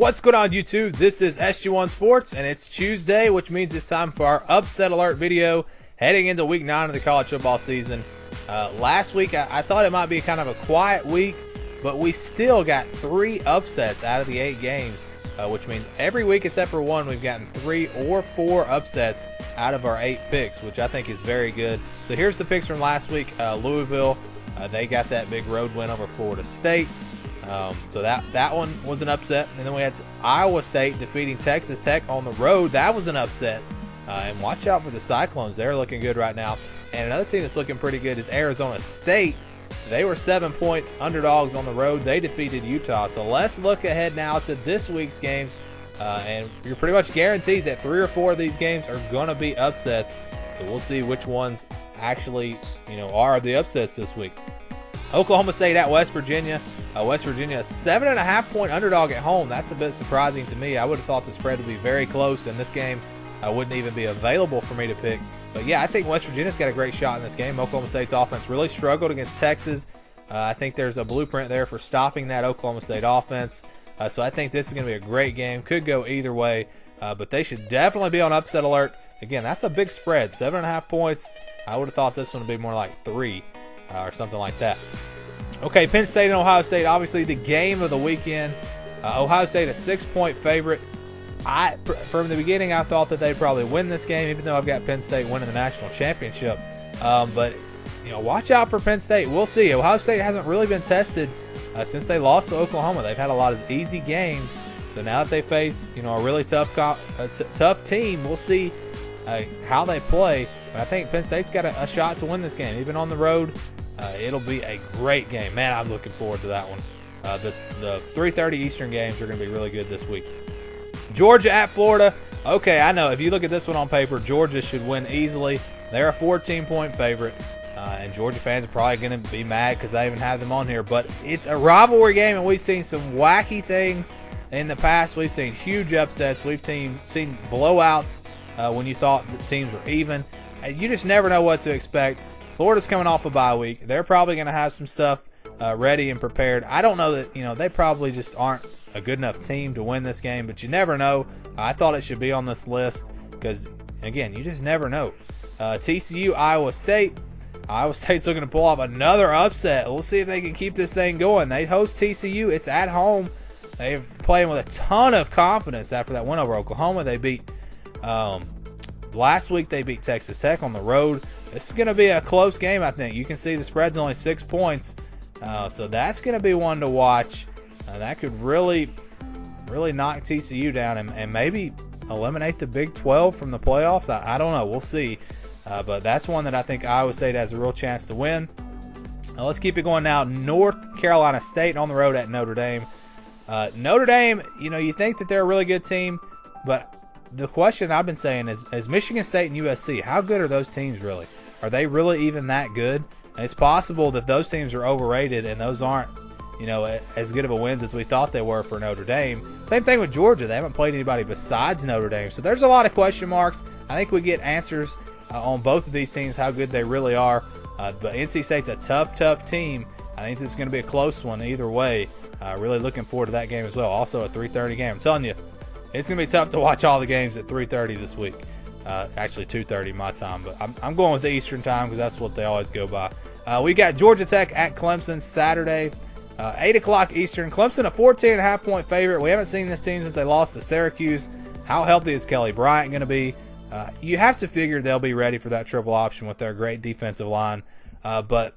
What's going on, YouTube? This is SG1 Sports, and it's Tuesday, which means it's time for our upset alert video heading into week 9 of the college football season. Last week, I thought it might be kind of a quiet week, but we still got 3 upsets out of the 8 games, which means every week except for one, we've gotten 3 or 4 upsets out of our 8 picks, which I think is very good. So here's the picks from last week. Louisville, they got that big road win over Florida State. So that one was an upset. And then we had Iowa State defeating Texas Tech on the road. That was an upset. And watch out for the Cyclones. They're looking good right now. And another team that's looking pretty good is Arizona State. They were 7-point underdogs on the road. They defeated Utah. So let's look ahead now to this week's games. And you're pretty much guaranteed that 3 or 4 of these games are going to be upsets. So we'll see which ones actually, are the upsets this week. Oklahoma State at West Virginia. West Virginia, a 7.5-point underdog at home. That's a bit surprising to me. I would have thought the spread would be very close, and this game wouldn't even be available for me to pick. But yeah, I think West Virginia's got a great shot in this game. Oklahoma State's offense really struggled against Texas. I think there's a blueprint there for stopping that Oklahoma State offense. So I think this is going to be a great game. Could go either way, but they should definitely be on upset alert. Again, that's a big spread, 7.5 points. I would have thought this one would be more like 3 or something like that. Okay, Penn State and Ohio State, obviously the game of the weekend. Ohio State a 6-point favorite. From the beginning, I thought that they'd probably win this game, even though I've got Penn State winning the national championship. But watch out for Penn State. We'll see. Ohio State hasn't really been tested since they lost to Oklahoma. They've had a lot of easy games. So now that they face a really tough team, we'll see how they play. But I think Penn State's got a shot to win this game, even on the road. It'll be a great game. Man, I'm looking forward to that one. The 3:30 Eastern games are going to be really good this week. Georgia at Florida. Okay, I know. If you look at this one on paper, Georgia should win easily. They're a 14-point favorite. And Georgia fans are probably going to be mad because I even have them on here. But it's a rivalry game, and we've seen some wacky things in the past. We've seen huge upsets. We've seen blowouts when you thought the teams were even. You just never know what to expect. Florida's coming off a bye week. They're probably going to have some stuff ready and prepared. I don't know that, they probably just aren't a good enough team to win this game, but you never know. I thought it should be on this list because, again, you just never know. TCU, Iowa State. Iowa State's looking to pull off another upset. We'll see if they can keep this thing going. They host TCU. It's at home. They're playing with a ton of confidence after that win over Oklahoma. They beat last week they beat Texas Tech on the road. This is going to be a close game, I think. You can see the spread's only 6 points. So that's going to be one to watch. That could really knock TCU down and maybe eliminate the Big 12 from the playoffs. I don't know. We'll see. But that's one that I think Iowa State has a real chance to win. Now let's keep it going now. North Carolina State on the road at Notre Dame. Notre Dame, you think that they're a really good team, but the question I've been saying is Michigan State and USC, how good are those teams really? Are they really even that good? And it's possible that those teams are overrated and those aren't, as good of a wins as we thought they were for Notre Dame. Same thing with Georgia. They haven't played anybody besides Notre Dame. So there's a lot of question marks. I think we get answers on both of these teams, how good they really are. But NC State's a tough team. I think this is going to be a close one either way. Really looking forward to that game as well. Also a 3:30 game. I'm telling you, it's going to be tough to watch all the games at 3:30 this week. Actually 2:30 my time, but I'm going with the Eastern time because that's what they always go by. We got Georgia Tech at Clemson Saturday, 8 o'clock Eastern. Clemson a 14.5-point favorite. We haven't seen this team since they lost to Syracuse. How healthy is Kelly Bryant going to be? You have to figure they'll be ready for that triple option with their great defensive line. But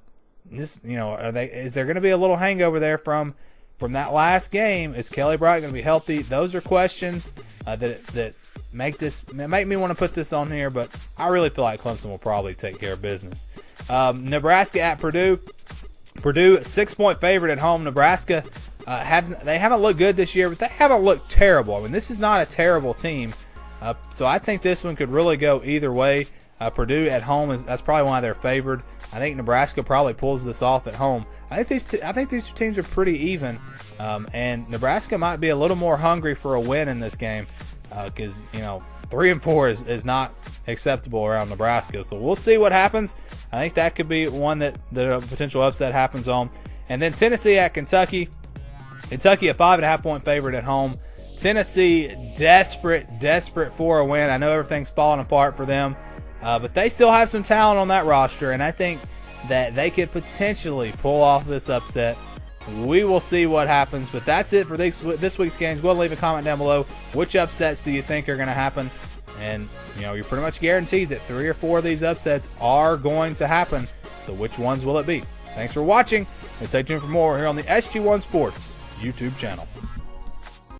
just is there going to be a little hangover there from that last game? Is Kelly Bryant going to be healthy? Those are questions that make me want to put this on here, but I really feel like Clemson will probably take care of business. Nebraska at Purdue. Purdue, 6-point favorite at home. Nebraska, they haven't looked good this year, but they haven't looked terrible. I mean, this is not a terrible team. So I think this one could really go either way. Purdue at home that's probably why they're favored. I think Nebraska probably pulls this off at home. I think these two teams are pretty even, and Nebraska might be a little more hungry for a win in this game because 3-4 is not acceptable around Nebraska. So we'll see what happens. I think that could be one that the potential upset happens on. And then Tennessee at Kentucky. Kentucky a 5.5-point favorite at home. Tennessee, desperate for a win. I know everything's falling apart for them, but they still have some talent on that roster, and I think that they could potentially pull off this upset. We will see what happens, but that's it for this week's games. Go ahead and leave a comment down below. Which upsets do you think are going to happen? And, you're pretty much guaranteed that 3 or 4 of these upsets are going to happen. So which ones will it be? Thanks for watching, and stay tuned for more here on the SG1 Sports YouTube channel.